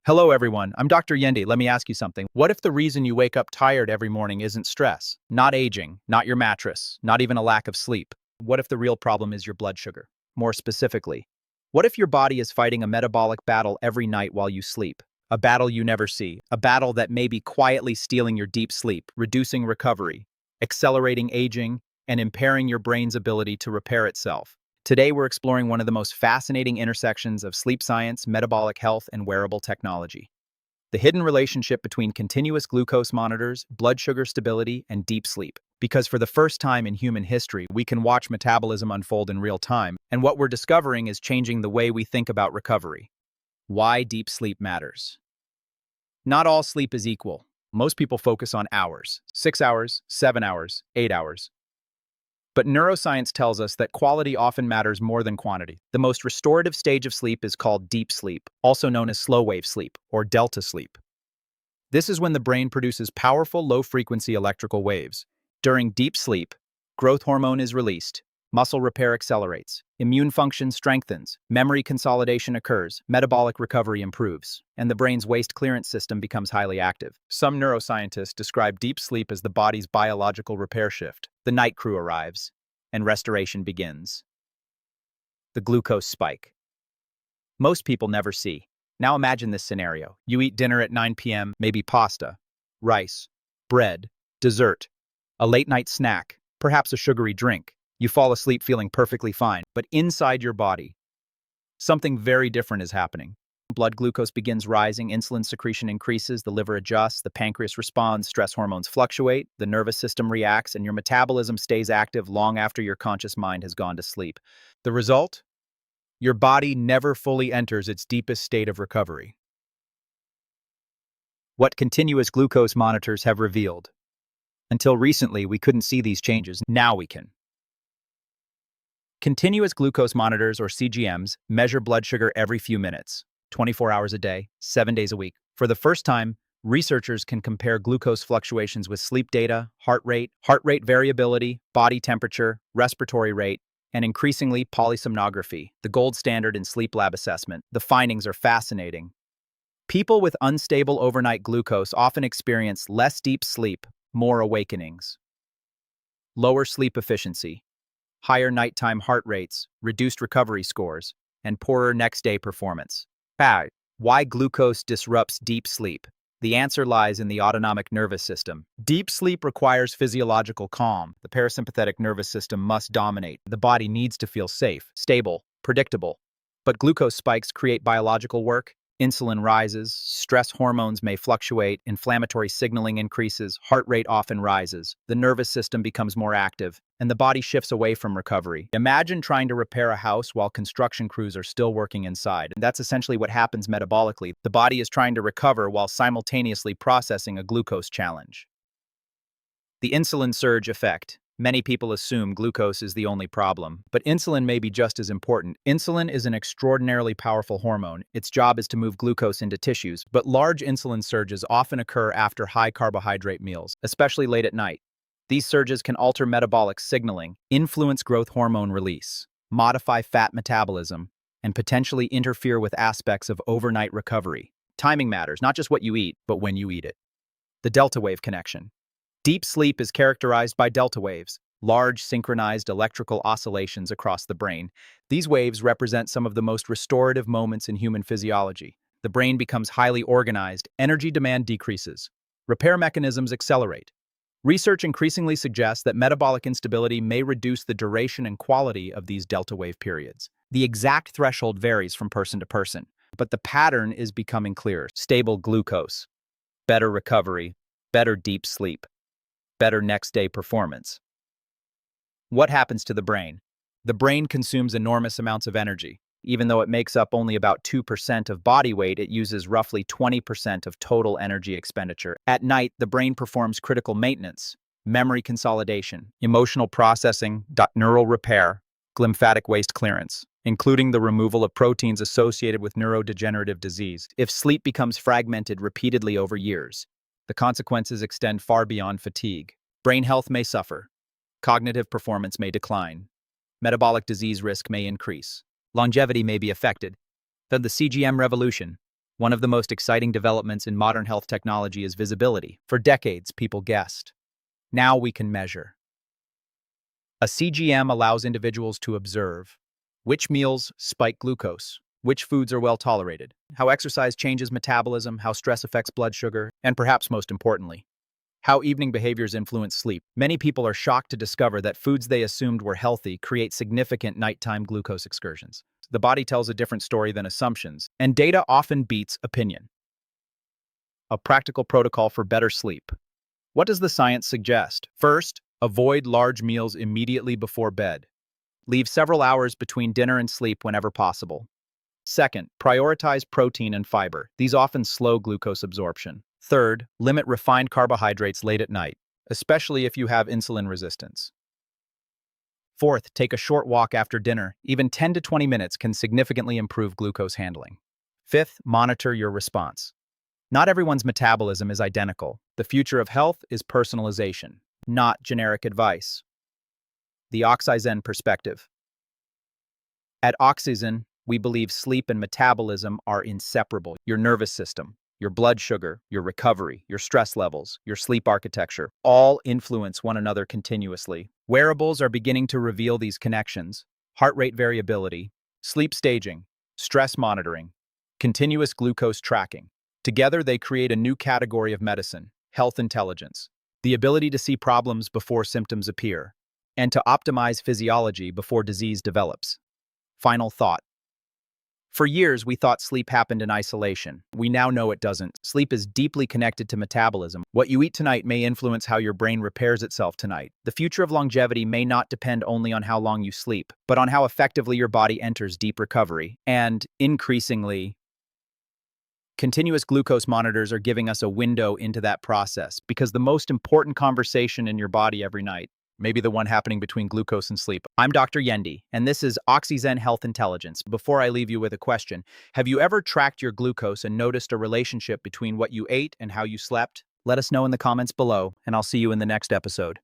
Hello, everyone. I'm Dr. Yende. Let me ask you something. What if the reason you wake up tired every morning isn't stress, not aging, not your mattress, not even a lack of sleep? What if the real problem is your blood sugar? More specifically, what if your body is fighting a metabolic battle every night while you sleep? A battle you never see, a battle that may be quietly stealing your deep sleep, reducing recovery, accelerating aging, and impairing your brain's ability to repair itself. Today, we're exploring one of the most fascinating intersections of sleep science, metabolic health, and wearable technology. The hidden relationship between continuous glucose monitors, blood sugar stability, and deep sleep. Because for the first time in human history, we can watch metabolism unfold in real time, and what we're discovering is changing the way we think about recovery. Why deep sleep matters. Not all sleep is equal. Most people focus on hours, 6 hours, 7 hours, 8 hours. But neuroscience tells us that quality often matters more than quantity. The most restorative stage of sleep is called deep sleep, also known as slow-wave sleep, or delta sleep. This is when the brain produces powerful low-frequency electrical waves. During deep sleep, growth hormone is released, muscle repair accelerates, immune function strengthens, memory consolidation occurs, metabolic recovery improves, and the brain's waste clearance system becomes highly active. Some neuroscientists describe deep sleep as the body's biological repair shift. The night crew arrives, and restoration begins. The glucose spike. Most people never see. Now imagine this scenario. You eat dinner at 9 p.m., maybe pasta, rice, bread, dessert, a late-night snack, perhaps a sugary drink. You fall asleep feeling perfectly fine, but inside your body, something very different is happening. Blood glucose begins rising, insulin secretion increases, the liver adjusts, the pancreas responds, stress hormones fluctuate, the nervous system reacts, and your metabolism stays active long after your conscious mind has gone to sleep. The result? Your body never fully enters its deepest state of recovery. What continuous glucose monitors have revealed. Until recently, we couldn't see these changes. Now we can. Continuous glucose monitors, or CGMs, measure blood sugar every few minutes, 24 hours a day, 7 days a week. For the first time, researchers can compare glucose fluctuations with sleep data, heart rate variability, body temperature, respiratory rate, and increasingly polysomnography, the gold standard in sleep lab assessment. The findings are fascinating. People with unstable overnight glucose often experience less deep sleep, more awakenings, lower sleep efficiency, higher nighttime heart rates, reduced recovery scores, and poorer next-day performance. Why glucose disrupts deep sleep? The answer lies in the autonomic nervous system. Deep sleep requires physiological calm. The parasympathetic nervous system must dominate. The body needs to feel safe, stable, predictable. But glucose spikes create biological work. Insulin rises, stress hormones may fluctuate, inflammatory signaling increases, heart rate often rises, the nervous system becomes more active, and the body shifts away from recovery. Imagine trying to repair a house while construction crews are still working inside. And that's essentially what happens metabolically. The body is trying to recover while simultaneously processing a glucose challenge. The insulin surge effect. Many people assume glucose is the only problem, but insulin may be just as important. Insulin is an extraordinarily powerful hormone. Its job is to move glucose into tissues, but large insulin surges often occur after high-carbohydrate meals, especially late at night. These surges can alter metabolic signaling, influence growth hormone release, modify fat metabolism, and potentially interfere with aspects of overnight recovery. Timing matters, not just what you eat, but when you eat it. The delta wave connection. Deep sleep is characterized by delta waves, large synchronized electrical oscillations across the brain. These waves represent some of the most restorative moments in human physiology. The brain becomes highly organized, energy demand decreases, repair mechanisms accelerate. Research increasingly suggests that metabolic instability may reduce the duration and quality of these delta wave periods. The exact threshold varies from person to person, but the pattern is becoming clear. Stable glucose, better recovery, better deep sleep, better next-day performance. What happens to the brain? The brain consumes enormous amounts of energy. Even though it makes up only about 2% of body weight, it uses roughly 20% of total energy expenditure. At night, the brain performs critical maintenance, memory consolidation, emotional processing, neural repair, lymphatic waste clearance, including the removal of proteins associated with neurodegenerative disease. If sleep becomes fragmented repeatedly over years, the consequences extend far beyond fatigue. Brain health may suffer. Cognitive performance may decline. Metabolic disease risk may increase. Longevity may be affected. Then the CGM revolution. One of the most exciting developments in modern health technology is visibility. For decades, people guessed. Now we can measure. A CGM allows individuals to observe which meals spike glucose, which foods are well tolerated, how exercise changes metabolism, how stress affects blood sugar, and perhaps most importantly, how evening behaviors influence sleep. Many people are shocked to discover that foods they assumed were healthy create significant nighttime glucose excursions. The body tells a different story than assumptions, and data often beats opinion. A practical protocol for better sleep. What does the science suggest? First, avoid large meals immediately before bed. Leave several hours between dinner and sleep whenever possible. Second, prioritize protein and fiber. These often slow glucose absorption. Third, limit refined carbohydrates late at night, especially if you have insulin resistance. Fourth, take a short walk after dinner. Even 10 to 20 minutes can significantly improve glucose handling. Fifth, monitor your response. Not everyone's metabolism is identical. The future of health is personalization, not generic advice. The OXYZEN perspective. At OXYZEN, we believe sleep and metabolism are inseparable. Your nervous system, your blood sugar, your recovery, your stress levels, your sleep architecture, all influence one another continuously. Wearables are beginning to reveal these connections: heart rate variability, sleep staging, stress monitoring, continuous glucose tracking. Together, they create a new category of medicine: health intelligence, the ability to see problems before symptoms appear, and to optimize physiology before disease develops. Final thought. For years, we thought sleep happened in isolation. We now know it doesn't. Sleep is deeply connected to metabolism. What you eat tonight may influence how your brain repairs itself tonight. The future of longevity may not depend only on how long you sleep, but on how effectively your body enters deep recovery. And, increasingly, continuous glucose monitors are giving us a window into that process, because the most important conversation in your body every night, maybe the one happening between glucose and sleep. I'm Dr. Yende, and this is OXYZEN Health Intelligence. Before I leave you with a question, have you ever tracked your glucose and noticed a relationship between what you ate and how you slept? Let us know in the comments below, and I'll see you in the next episode.